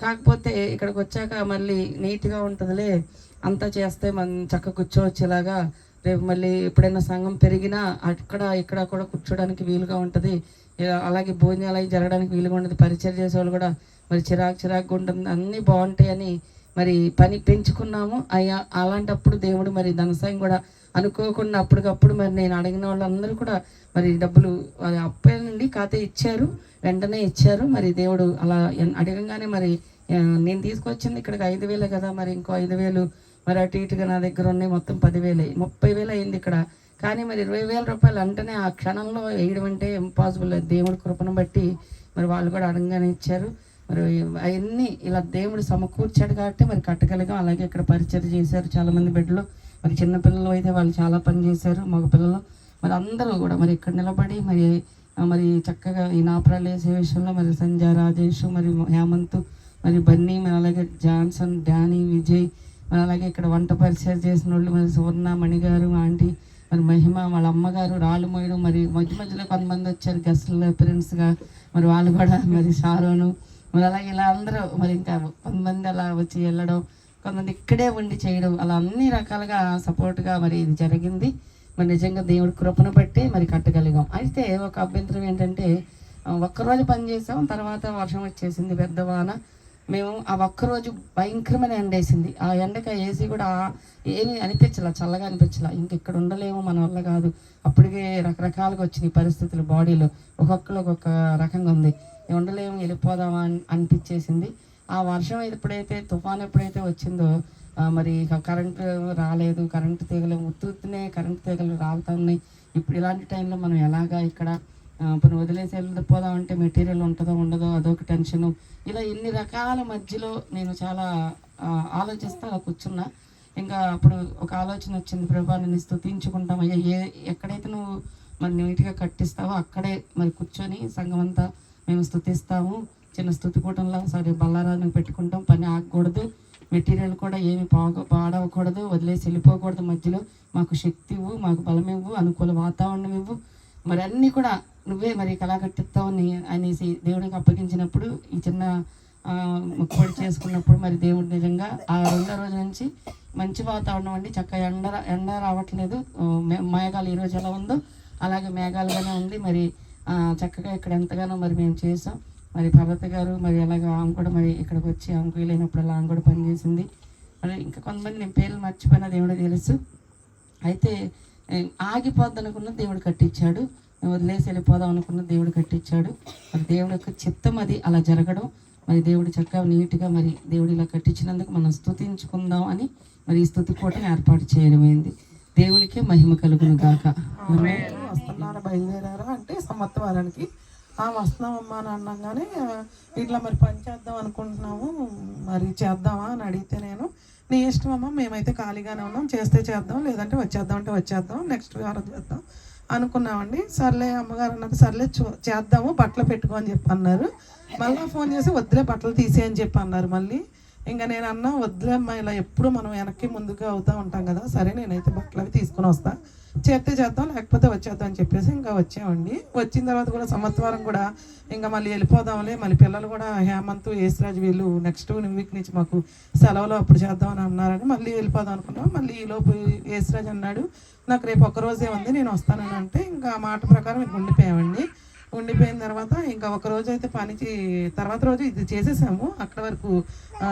కాకపోతే ఇక్కడికి వచ్చాక మళ్ళీ నీట్గా ఉంటుందిలే, అంతా చేస్తే మనం చక్కగా కూర్చోవచ్చు. ఇలాగా రేపు మళ్ళీ ఎప్పుడైనా సంఘం పెరిగినా అక్కడ ఇక్కడ కూడా కూర్చోడానికి వీలుగా ఉంటుంది. అలాగే భోజనాలు అవి జరగడానికి వీలుగా ఉంటుంది. పరిచయం చేసేవాళ్ళు కూడా మరి చిరాకుగా ఉంటుంది. అన్నీ బాగుంటాయని మరి పని పెంచుకున్నాము. అయ్యా అలాంటప్పుడు దేవుడు మరి ధనసాయం కూడా అనుకోకుండా అప్పటికప్పుడు మరి నేను అడిగిన వాళ్ళందరూ కూడా మరి డబ్బులు అప్పేనండి ఖాతా ఇచ్చారు, వెంటనే ఇచ్చారు. మరి దేవుడు అలా అడగంగానే మరి నేను తీసుకొచ్చింది ఇక్కడికి 5,000 కదా, మరి ఇంకో 5,000 మరి అటు ఇటుగా నా దగ్గర ఉన్నాయి. మొత్తం 10,000 30,000 అయింది ఇక్కడ. కానీ మరి 20,000 రూపాయలు అంటేనే ఆ క్షణంలో వేయడం అంటే ఇంపాసిబుల్. దేవుడి కృపను బట్టి మరి వాళ్ళు కూడా అడగంగానే ఇచ్చారు. మరి అవన్నీ ఇలా దేవుడు సమకూర్చాడు కాబట్టి మరి కట్టగలిగాం. అలాగే ఇక్కడ పరిచయం చేశారు చాలామంది బిడ్డలు. మరి చిన్నపిల్లలు అయితే వాళ్ళు చాలా పని చేశారు, మగ పిల్లలు మరి అందరూ కూడా మరి ఇక్కడ నిలబడి మరి చక్కగా ఈ నాపరాలు వేసే విషయంలో మరి సంజయ్, రాజేష్, మరి హేమంత్, మరి బన్నీ, మరి అలాగే జాన్సన్, డానీ, విజయ్, మరి అలాగే ఇక్కడ వంట పరిచయం చేసిన వాళ్ళు మరి సువర్ణ, మణిగారు, ఆంటీ, మరి మహిమ, వాళ్ళ అమ్మగారు, రాళ్ళు మోయడం, మరి మధ్యలో కొంతమంది వచ్చారు గెస్టులు ఫ్రెండ్స్గా, మరి వాళ్ళు కూడా మరి షారోను, మరి అలాగే ఇలా అందరూ మరి ఇంకా కొంతమంది అలా వచ్చి వెళ్ళడం, కొంతమంది ఇక్కడే ఉండి చేయడం, అలా అన్ని రకాలుగా సపోర్ట్గా మరి ఇది జరిగింది. మరి నిజంగా దేవుడి కృపను బట్టి మరి కట్టగలిగాం. అయితే ఒక అభ్యంతరం ఏంటంటే ఒక్కరోజు పని చేసాం, తర్వాత వర్షం వచ్చేసింది, పెద్ద వాన. మేము ఆ ఒక్కరోజు భయంకరమైన ఎండ వేసింది. ఆ ఎండకి ఏసీ కూడా ఏమీ అనిపించలా, చల్లగా అనిపించలా. ఇక్కడ ఉండలేము, మన వల్ల కాదు. అప్పటికే రకరకాలుగా వచ్చినాయి పరిస్థితులు బాడీలో, ఒక్కొక్కరు ఒక్కొక్క రకంగా ఉంది. ఉండలేము, వెళ్ళిపోదామా అనిపించేసింది. ఆ వర్షం ఎప్పుడైతే తుఫాన్ ఎప్పుడైతే వచ్చిందో మరి ఇక కరెంటు రాలేదు, కరెంటు తీగలు ఉత్తునే కరెంటు తీగలు రాలుతున్నాయి. ఇప్పుడు ఇలాంటి టైంలో మనం ఎలాగా ఇక్కడ ఇప్పుడు వదిలేసి వెళ్ళిపోదామంటే మెటీరియల్ ఉంటుందో ఉండదో అదొక టెన్షను. ఇలా ఇన్ని రకాల మధ్యలో నేను చాలా ఆలోచిస్తూ అలా కూర్చున్నా. ఇంకా అప్పుడు ఒక ఆలోచన వచ్చింది, ప్రభా నేను స్తుతించుకుంటాం అయ్యా, ఎక్కడైతే నువ్వు మరి నీట్గా కట్టిస్తావో అక్కడే మరి కూర్చొని సంఘం అంతా మేము స్తుతిస్తాము. చిన్న స్తుతి కూటంలో సరే బల్లారాన్ని పెట్టుకుంటాం, పని ఆగకూడదు, మెటీరియల్ కూడా ఏమి పాడవకూడదు, వదిలేసి వెళ్ళిపోకూడదు. మధ్యలో మాకు శక్తి ఇవ్వు, మాకు బలం ఇవ్వు, అనుకూల వాతావరణం ఇవ్వు, మరి అన్నీ కూడా నువ్వే మరి కళా కట్టిస్తావు అనేసి దేవుడికి అప్పగించినప్పుడు ఈ చిన్న మొక్కుబడి చేసుకున్నప్పుడు మరి దేవుడు నిజంగా ఆ 2వ రోజు నుంచి మంచి వాతావరణం అండి. చక్కగా ఎండ రావట్లేదు, మేఘాలు ఈరోజు ఎలా ఉందో అలాగే మేఘాలుగానే ఉంది. మరి చక్కగా ఇక్కడ ఎంతగానో మరి మేము చేసాం. మరి భరత గారు మరి అలాగే ఆమె కూడా మరి ఇక్కడికి వచ్చి ఆమెకు వీలైనప్పుడు ఆమె కూడా పనిచేసింది. మరి ఇంకా కొంతమంది నేను పేర్లు మర్చిపోయినా దేవుడు తెలుసు. అయితే ఆగిపోద్ది అనుకున్న దేవుడు కట్టించాడు, వదిలేసి వెళ్ళిపోదాం అనుకున్న దేవుడు కట్టించాడు. మరి దేవుడి యొక్క చిత్తం అది అలా జరగడం, మరి దేవుడు చక్కగా నీట్గా మరి దేవుడు ఇలా కట్టించినందుకు మనం స్తుతించుకుందాం అని మరి ఈ స్తుతి కూటమి ఏర్పాటు చేయడమైంది. దేవుడికే మహిమ కలుగును గాక. వస్తున్నారా, బయలుదేరారా అంటే సంవత్సరానికి వస్తున్నామమ్మా అని అన్నాగానే ఇట్లా మరి పని చేద్దాం అనుకుంటున్నాము, మరి చేద్దామా అని అడిగితే నేను నీ ఇష్టం అమ్మ, మేమైతే ఖాళీగానే ఉన్నాం, చేస్తే చేద్దాం, లేదంటే వచ్చేద్దాం అంటే వచ్చేద్దాం, నెక్స్ట్ వారం చేద్దాం అనుకున్నామండి. సర్లే అమ్మగారు అన్నది సర్లే చేద్దాము, బట్టలు పెట్టుకో అని చెప్పి అన్నారు. మళ్ళీ ఫోన్ చేసి వద్దులే బట్టలు తీసేయని చెప్పి అన్నారు. మళ్ళీ ఇంకా నేను అన్నా వద్దులే అమ్మా, ఇలా ఎప్పుడు మనం వెనక్కి ముందుగా అవుతూ ఉంటాం కదా, సరే నేనైతే బట్టలు అవి తీసుకుని వస్తా, చేస్తే చేద్దాం లేకపోతే వచ్చేద్దాం అని చెప్పేసి ఇంకా వచ్చామండి. వచ్చిన తర్వాత కూడా సంవత్సరం కూడా ఇంకా మళ్ళీ వెళ్ళిపోదాంలే, మళ్ళీ పిల్లలు కూడా హేమంత్ యేసురాజు వీళ్ళు నెక్స్ట్ వీక్ నుంచి మాకు సెలవులు అప్పుడు చేద్దామని అన్నారని మళ్ళీ వెళ్ళిపోదాం అనుకున్నాం. మళ్ళీ ఈలోపు యేసురాజు అన్నాడు నాకు రేపు ఒక్కరోజే ఉంది నేను వస్తానని అంటే ఇంకా ఆ మాట ప్రకారం ఇంక ఉండిపోయామండి. ఉండిపోయిన తర్వాత ఇంకా ఒక రోజు అయితే పనికి తర్వాత రోజు ఇది చేసేసాము. అక్కడ వరకు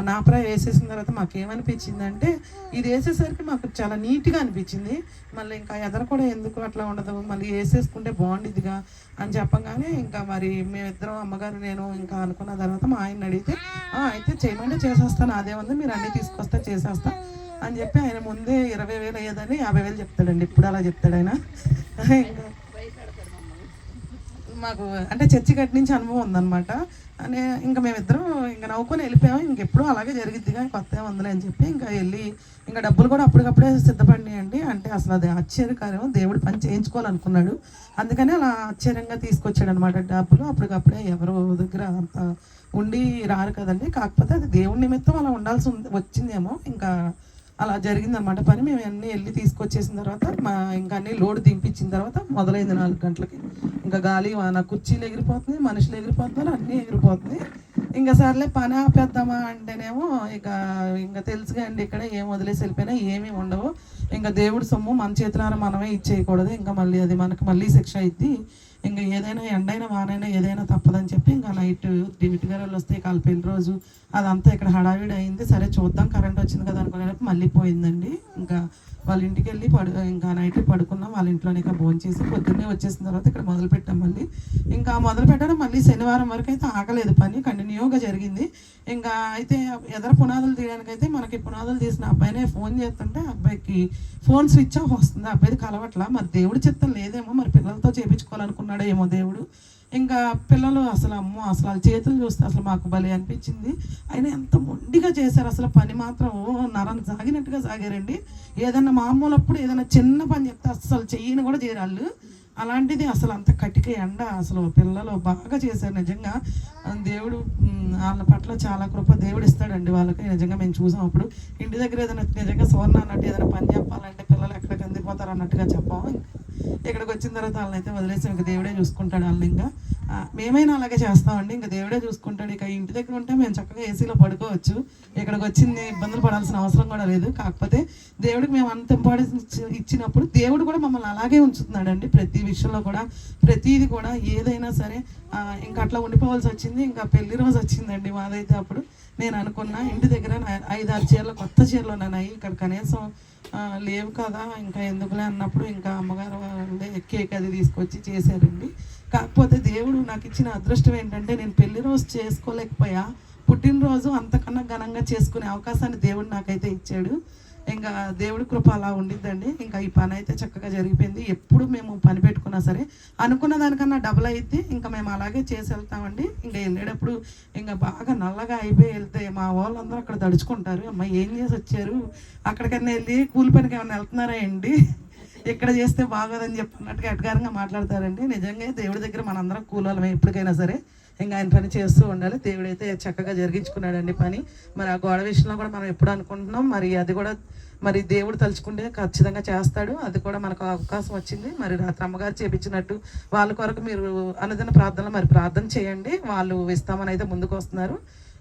నాప్రా వేసేసిన తర్వాత మాకేమనిపించిందంటే ఇది వేసేసరికి మాకు చాలా నీట్గా అనిపించింది. మళ్ళీ ఇంకా ఎదర కూడా ఎందుకు అట్లా ఉండదు, మళ్ళీ వేసేసుకుంటే బాగుండిద్దిగా అని చెప్పగానే ఇంకా మరి మేమిద్దరం అమ్మగారు నేను ఇంకా అనుకున్న తర్వాత మా ఆయన అడిగితే అయితే చేయమంటే చేసేస్తాను, అదేముంది మీరు అన్నీ తీసుకొస్తా చేసేస్తా అని చెప్పి ఆయన ముందే 20,000 అయ్యేదని 50,000 చెప్తాడండి. ఇప్పుడు అలా చెప్తాడు ఆయన. మాకు అంటే చర్చి కట్టి నుంచి అనుభవం ఉందన్నమాట. ఇంకా మేమిద్దరం ఇంకా నవ్వుకొని వెళ్ళిపోయాము. ఇంకెప్పుడు అలాగే జరిగిద్ది కానీ కొత్త ఉందిలే అని చెప్పి ఇంకా వెళ్ళి ఇంకా డబ్బులు కూడా అప్పటికప్పుడే సిద్ధపడినాయండి. అంటే అసలు అది ఆశ్చర్యకార్యం, దేవుడు పని చేయించుకోవాలనుకున్నాడు, అందుకని అలా ఆశ్చర్యంగా తీసుకొచ్చాడు అనమాట. డబ్బులు అప్పటికప్పుడే ఎవరు దగ్గర అంత ఉండి రారు కదండి. కాకపోతే అది దేవుడి నిమిత్తం అలా ఉండాల్సి వచ్చిందేమో, ఇంకా అలా జరిగిందనమాట పని. మేము అన్నీ వెళ్ళి తీసుకొచ్చేసిన తర్వాత ఇంకా అన్నీ లోడ్ దింపించిన తర్వాత మొదలైంది 4 గంటలకి. ఇంకా గాలి వాన, కుర్చీలు ఎగిరిపోతుంది, మనుషులు ఎగిరిపోతున్నారు, అన్నీ ఎగిరిపోతుంది. ఇంకా సర్లే పని ఆపేద్దామా అంటేనేమో ఇంకా తెలుసుగా అండి ఇక్కడ ఏం వదిలేసి వెళ్ళిపోయినా ఏమీ ఉండవు. ఇంకా దేవుడి సొమ్ము మన చేతులారా మనమే ఇచ్చేయకూడదు, ఇంకా మళ్ళీ అది మనకు మళ్ళీ శిక్ష అయింది. ఇంకా ఏదైనా ఎండైనా వానైనా ఏదైనా తప్పదని చెప్పి ఇంకా నైట్ డ్యూటీ గారు వస్తే కలిపిన రోజు అదంతా ఇక్కడ హడావిడి అయింది. సరే చూద్దాం కరెంట్ వచ్చింది కదా అనుకునేటప్పుడు మళ్ళీ పోయిందండి. ఇంకా వాళ్ళ ఇంటికి వెళ్ళి ఇంకా నైట్ పడుకున్నాం, వాళ్ళ ఇంట్లోనే ఇంకా భోజనం చేసి పొద్దున్నే వచ్చేసిన తర్వాత ఇక్కడ మొదలు పెట్టాం. మళ్ళీ ఇంకా మొదలు పెట్టడం మళ్ళీ శనివారం వరకు అయితే ఆగలేదు, పని కంటిన్యూగా జరిగింది. ఇంకా అయితే ఎదర పునాదులు తీయడానికి అయితే మనకి పునాదులు తీసిన అబ్బాయినే ఫోన్ చేస్తుంటే అబ్బాయికి ఫోన్ స్విచ్ ఆఫ్ వస్తుంది, అబ్బాయిది కలవట్లా. మరి దేవుడి చిత్తం లేదేమో, మరి పిల్లలతో చేయించుకోవాలనుకున్నాడో ఏమో దేవుడు. ఇంకా పిల్లలు అసలు అమ్మో అసలు వాళ్ళ చేతులు చూస్తే అసలు మాకు భలే అనిపించింది. అయినా ఎంత మొండిగా చేశారు అసలు, పని మాత్రం నరం సాగినట్టుగా సాగారండి. ఏదన్నా మామూలప్పుడు ఏదైనా చిన్న పని చెప్తే అసలు చెయ్యని కూడా చేయరాళ్ళు, అలాంటిది అసలు అంత కటిక ఎండ. అసలు పిల్లలు బాగా చేశారు నిజంగా. దేవుడు వాళ్ళ పట్ల చాలా కృప దేవుడు ఇస్తాడండి వాళ్ళకి. నిజంగా మేము చూసాం అప్పుడు ఇంటి దగ్గర ఏదైనా నిజంగా సువర్ణ అన్నట్టు ఏదైనా పని చెప్పాలంటే పిల్లలు ఎక్కడికి అందిపోతారు అన్నట్టుగా చెప్పాము. ఇక్కడికి వచ్చిన తర్వాత వాళ్ళని అయితే వదిలేసి ఇంకా దేవుడే చూసుకుంటాడు వాళ్ళని. ఇంకా మేమైనా అలాగే చేస్తామండి. ఇంకా దేవుడే చూసుకుంటాడు. ఇక ఇంటి దగ్గర ఉంటే మేము చక్కగా ఏసీలో పడుకోవచ్చు. ఇక్కడికి వచ్చింది ఇబ్బందులు పడాల్సిన అవసరం కూడా లేదు. కాకపోతే దేవుడికి మేము అంత ఇంపార్టెన్స్ ఇచ్చినప్పుడు దేవుడు కూడా మమ్మల్ని అలాగే ఉంచుతున్నాడండి. ప్రతి విషయంలో కూడా, ప్రతిది కూడా ఏదైనా సరే. ఇంకా అట్లా ఉండిపోవాల్సి వచ్చింది. ఇంకా పెళ్లి రోజు వచ్చిందండి మాదైతే. అప్పుడు నేను అనుకున్నా ఇంటి దగ్గర 5-6 చీరలు, కొత్త చీరలు ఉన్నాయి, ఇక్కడ కనీసం లేవు కదా, ఇంకా ఎందుకులే అన్నప్పుడు ఇంకా అమ్మగారు వాళ్ళే కేక్ అది తీసుకొచ్చి చేశారండి. కాకపోతే దేవుడు నాకు ఇచ్చిన అదృష్టం ఏంటంటే నేను పెళ్లి రోజు చేసుకోలేకపోయా, పుట్టినరోజు అంతకన్నా ఘనంగా చేసుకునే అవకాశాన్ని దేవుడు నాకైతే ఇచ్చాడు. ఇంకా దేవుడి కృప అలా ఉండిద్దండి. ఇంకా ఈ పని అయితే చక్కగా జరిగిపోయింది. ఎప్పుడు మేము పని పెట్టుకున్నా సరే అనుకున్న దానికన్నా డబుల్ అయితే ఇంకా మేము అలాగే చేసి వెళ్తామండి. ఇంకా వెళ్ళేటప్పుడు ఇంకా బాగా నల్లగా అయిపోయి వెళ్తే మా వాళ్ళందరూ అక్కడ తడుచుకుంటారు, అమ్మ ఏం చేసి వచ్చారు, అక్కడికన్నా వెళ్ళి కూలి పనికి ఏమైనా వెళ్తున్నారా అండి, ఇక్కడ చేస్తే బాగోదని చెప్పినట్టుగా ఎటగారంగా మాట్లాడతారండి. నిజంగా దేవుడి దగ్గర మనందరం కూలోళ్ళమే ఎప్పటికైనా సరే. ఇంకా ఆయన పని చేస్తూ ఉండాలి. దేవుడైతే చక్కగా జరిగించుకున్నాడండి పని. మరి ఆ గోడ విషయంలో కూడా మనం ఎప్పుడు అనుకుంటున్నాం, మరి అది కూడా మరి దేవుడు తలుచుకుంటే ఖచ్చితంగా చేస్తాడు. అది కూడా మనకు అవకాశం వచ్చింది. మరి రాత్రి అమ్మగారు చేపించినట్టు వాళ్ళ కొరకు మీరు అనుదిన ప్రార్థనలో మరి ప్రార్థన చేయండి. వాళ్ళు ఇస్తామని అయితే ముందుకు వస్తున్నారు.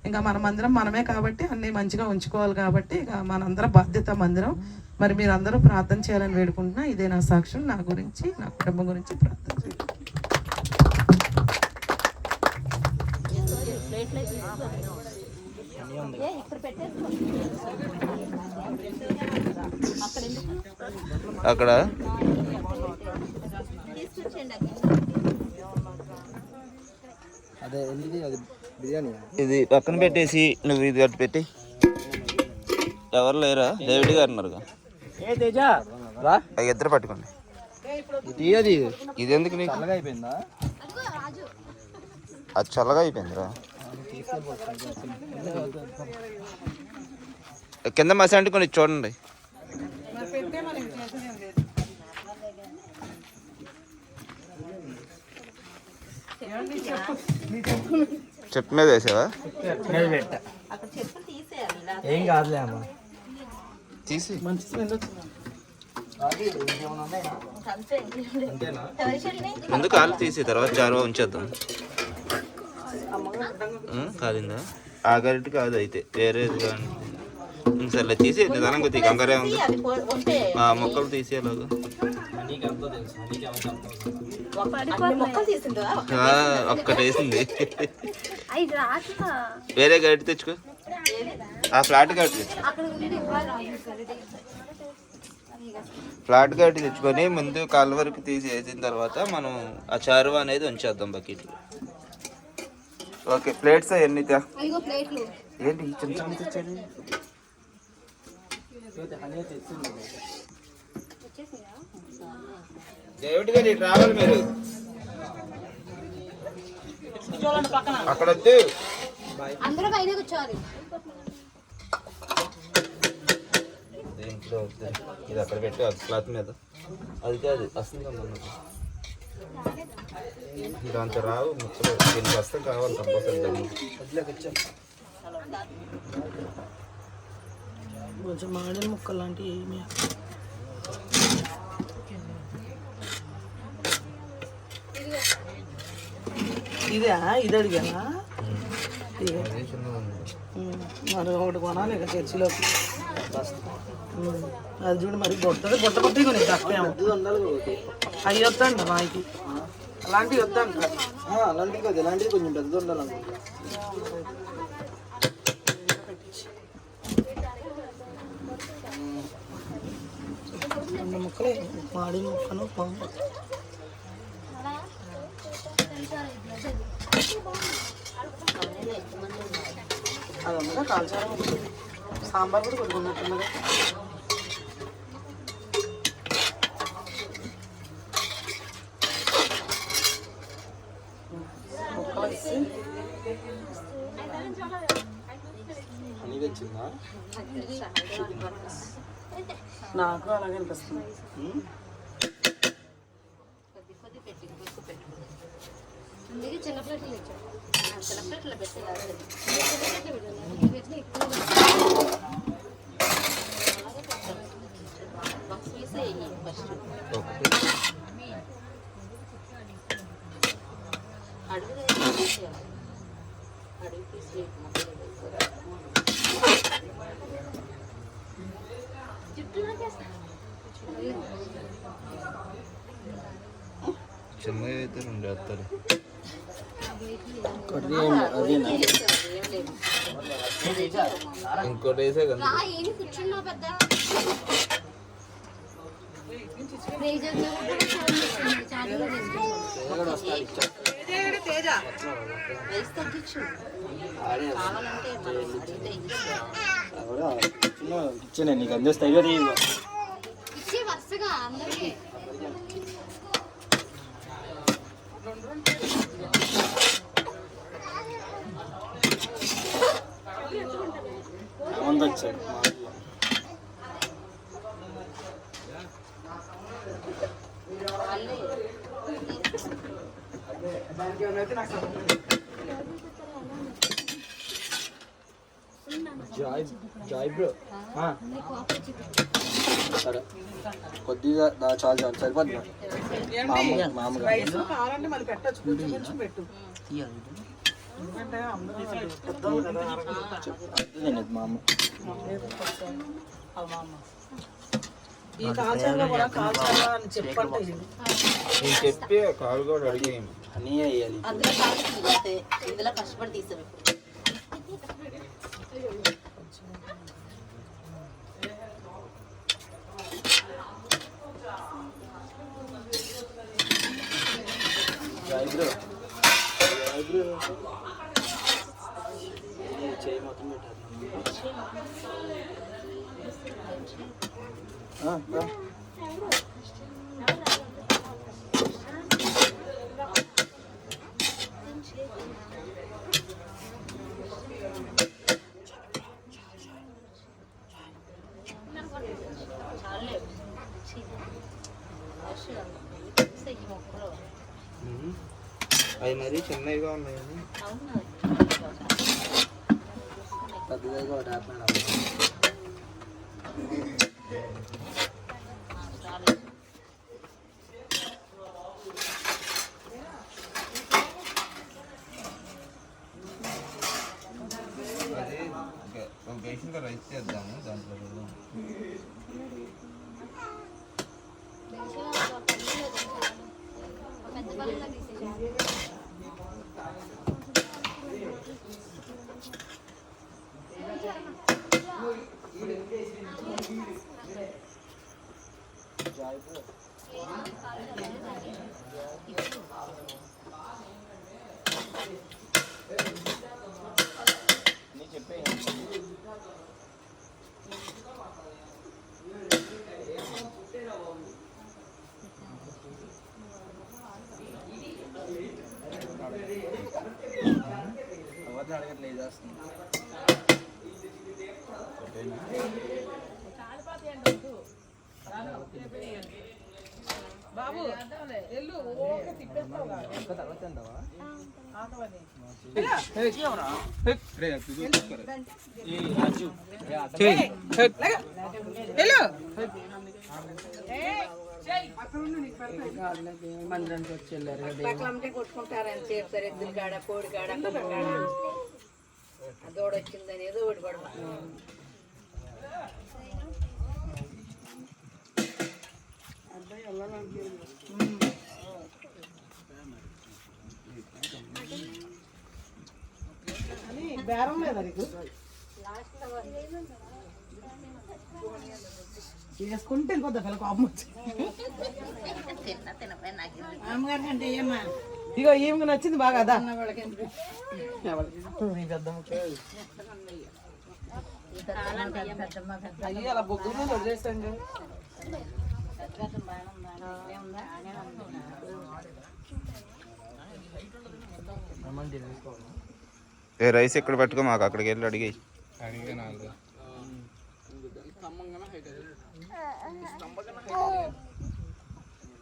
ఇంకా మన మందిరం మనమే కాబట్టి అన్నీ మంచిగా ఉంచుకోవాలి కాబట్టి ఇక మనందరం బాధ్యత మందిరం. మరి మీరు అందరూ ప్రార్థన చేయాలని వేడుకుంటున్నా. ఇదే నా సాక్ష్యం, నా గురించి, నా కుటుంబం గురించి ప్రార్థన చేయండి. అక్కడ ఇది పక్కన పెట్టేసి నువ్వు ఇది కట్టి పెట్టి. ఎవరు లేరా? డేవిడ్ గారు ఉన్నారుగా, ఇద్దరు పట్టుకోండి. ఇది ఎందుకు నీకు? అది చల్లగా అయిపోయిందిరా. కింద మసి అంటుకొని చూడండి. చెప్పు మీద వేసావా? ఏం కాదులే అమ్మ, తీసి ముందు కాలు తీసి తర్వాత చారువా ఉంచేద్దాం. కాదిందా? ఆ గరిటి కాదు అయితే వేరేది కానీ. సర్లే తీసి నిదానంగా తీ, కంగారే ఉంది. మొక్కలు తీసేలాగా ఒక్కటేసింది. వేరే గరిటి తెచ్చుకో, ఆ ఫ్లాట్ గరిటి తెచ్చుకో. ఫ్లాట్ గరిటి తెచ్చుకొని ముందు కాళ్ళ వరకు తీసి వేసిన తర్వాత మనం ఆ చారువా అనేది ఉంచేద్దాం బకెట్లో. ఓకే, ప్లేట్స్ ఎన్ని? ఏంటి చిన్న చిన్న తెచ్చేది? డేవిడ్ గారు ఇటు రావాలి మీరు. అక్కడ వద్దు, అందరూ పైన కూర్చోవాలి. దీంట్లో వద్దు, ఇది అక్కడ పెట్టి క్లాత్ మీద. అది కాదు అసలు దాంతో రావు ముక్కలు. దీనికి వస్తే కావాలి కంపల్సరీ. కొంచెం మాడిన ముక్కలు లాంటివి ఏమి. ఇదే ఇది అడిగానా? మరి ఒకటి కొనాలి ఇక చర్చిలోకి. అది చూడు మరి బొట్టది బొట్ట బొట్టి కొని తప్పేమో అవి వద్దండి మాకి. అలాంటివి వద్దంట. అలాంటివి కాదు, ఇలాంటివి కొంచెం పెద్దది ఉండాలి. ముక్కలే మాడిన ముక్కను బాగుంది. అది ఉందిగా కాల్చారం, సాంబార్ కూడా కొంచెం ఉన్నట్టున్నదా. ముక్కలు వేసి నాకు అలాగే అనిపిస్తుంది. చిన్న ప్లేట్లు తెచ్చాడు, చిన్న ప్లేట్లో పెట్టాలి. చిన్నగా అయితే 2 వేస్తారు. ఇంకోటి వేసే కదా. రా ఏమి కూర్చున్నావు పెద్ద ఇచ్చాను నీకు అందిస్తాయి కదా ఇచ్చే వరుసగా అందరికీ వచ్చాడు జాయ్ బ్రో సరే కొద్దిగా చాలు చాలు సరిపోద్ది మామూలుగా రైస్ కావాలంటే మళ్ళీ పెట్టచ్చు, కొంచెం కొంచెం పెట్టు. ఎందుకంటే అందరూ మామ ఈ కాల్చాలో కూడా కాల్చాలా అని చెప్పంటే నేను చెప్పి కాలు కూడా అడిగేయండి. అన్నీ వేయాలి. అందులో కాదు ఇందులో కష్టపడి తీసాం జాయ్ బ్రో చేయి మొత్తం పెట్టారు. అవి మరీ చిన్నవిగా ఉన్నాయని పెద్దదిగా ఒకటి వేస్తున్నాడు. అది ఒక బేసిన్లో రైస్ చేద్దాము. దాంట్లో పెద్ద బల్ల తీసేసి అడగట్లేదు చేస్తుంది. బాబు ఎల్లు ఓకే తిప్పేస్తావు తర్వాత ఎంతవా మందిరానికి వచ్చి వెళ్ళారు కదా. పక్కలంటే కొట్టుకుంటారు అని చెప్తారు. ఎద్దుల కాడ కోడి కాడ కుక్క కాడ దూడొచ్చిందని ఏదో ఒకటి పడవ అని బేరం లేదా నీకు? వేసుకుంటే వెళ్ళిపోద్దా పిల్ల కోపం వచ్చి. అమ్మగారి కంటే ఏమా ఇగో ఈమెకు నచ్చింది బాగా అదా. అయ్యి అలా బొగ్గుల మీద వదిలేసండి. ఏ రైస్ ఇక్కడ పెట్టుకో, మాకు అక్కడికి వెళ్ళి అడిగి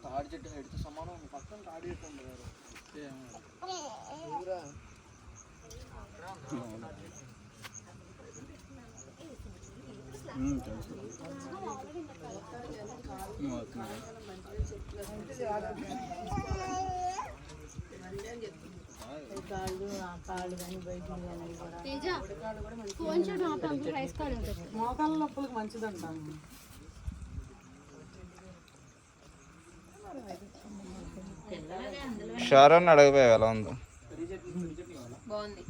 తాడి చెట్టు హెడ్తో సమానం పక్కన తాడి చెట్టు ఉంది. ఫోన్ చేయడం రైస్ కార్డు ఉంటుంది. మోకాళ్ళ నొప్పులకు మంచిదంటాను. షారాన్ని అడగపోయావు ఎలా ఉందో. బాగుంది.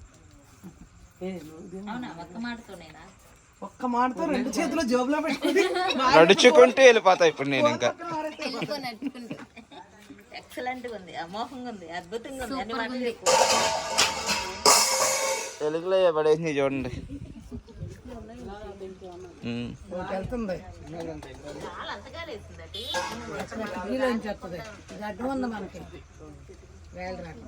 అవునా ఒక్క మాటతోనేనా? ఒక్క మాటతో 2 చేతులు జోబులో పెట్టుకుని నడుచుకుంటూ వెళ్ళిపోతా ఇప్పుడు నేను ఇంకా. ఎక్సలెంట్ గా ఉంది, అమోఘంగా ఉంది, అద్భుతంగా ఉంది. అన్ని మాటలు చెప్పు. తెలుగులో పడేసింది చూడండి. వెళ్తుంది చాలా అంతగా లేసింది అది. నీలోంచి వస్తుంది. ఇది అడ్డం ఉంది మనకి వేలు రాక.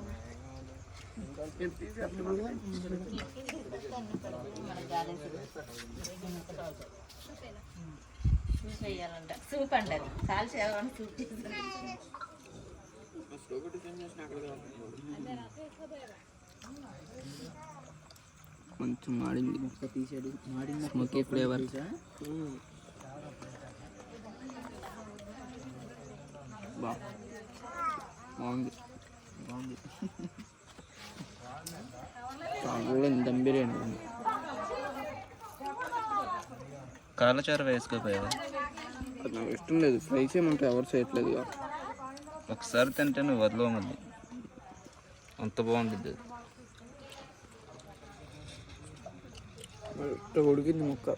సూప్ వేయాలంట. సూప్ అంటారు చాలా సేవని సూప్ చేస్తారు. కొంచెం మాడింది, తీసాడు మాడింది, స్మోకీ ఫ్లేవర్. బాగుంది బాగుంది. చాలా దమ్ బిర్యానీ ఉంది. కాళ్ళచారు వేసుకోపోయావా? అది నాకు ఇష్టం లేదు, ఫ్రై చేయమంటే ఎవరు చేయట్లేదు. ఒకసారి తింటే నువ్వు వదలవు మళ్ళీ, అంత బాగుంటుంది. ఉడికింది ముక్క,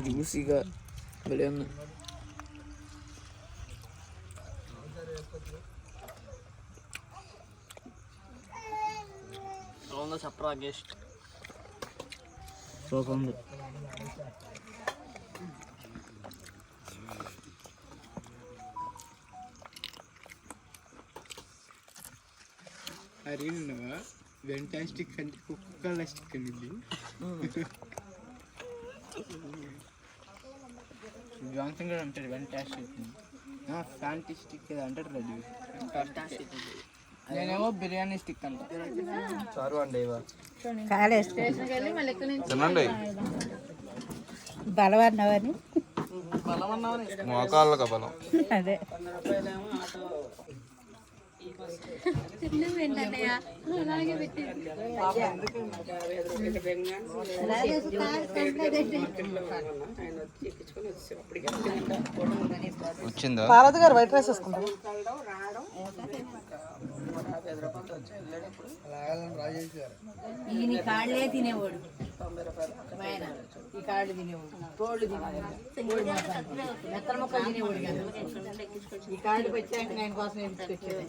జ్యూసీగా భలే ఉంది. చెప్పరా గెస్ట్ సూపర్. అరేనా వెంటాస్టిక్ అంటే కుక్కలాస్టిక్ అండి. జాన్సన్ కూడా అంటాడు వెంటాస్టిక్, ఫ్యాంటాస్టిక్ అంటాడు. రెడీ నేనేమో బిర్యానీ స్టిక్ అంట. చారు అండి తినండి. బలవన్నవని మోకాళ్ళకి బలం. అదే వచ్చిందా? పార్వతి గారు వైట్ రైస్ వేసుకుంటారు. ఈ కాళ్ళే తినేవాడు, ఈ కాళ్ళు తినేవాడు, తోళ్ళు తినేవాడు, మెత్తల మొక్కలు తినేవాడు కాదు. ఈ కాళ్ళు పెట్టాక నేను కోసం ఎంచుకొచ్చేది.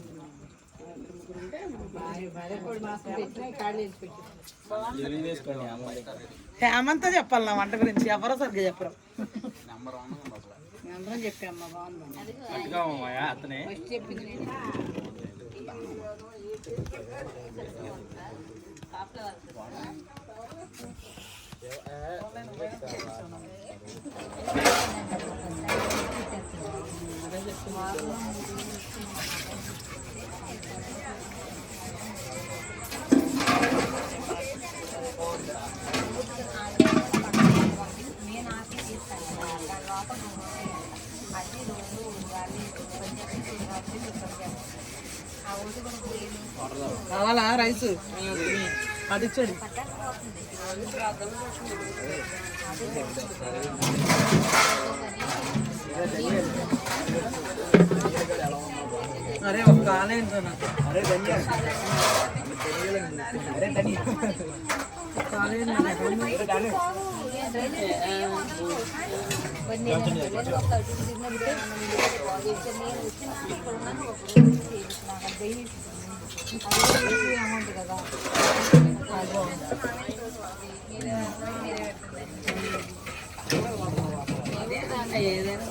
హేమంతా చెప్పాలి నా వంట గురించి, ఎవరో సరిగ్గా చెప్పరు. అందరం చెప్పామ్మా బాగుంది. కావాలా రైస్? అది ఇచ్చాడు. అరే ఒక కాలేంటో నాకు ఏదైనా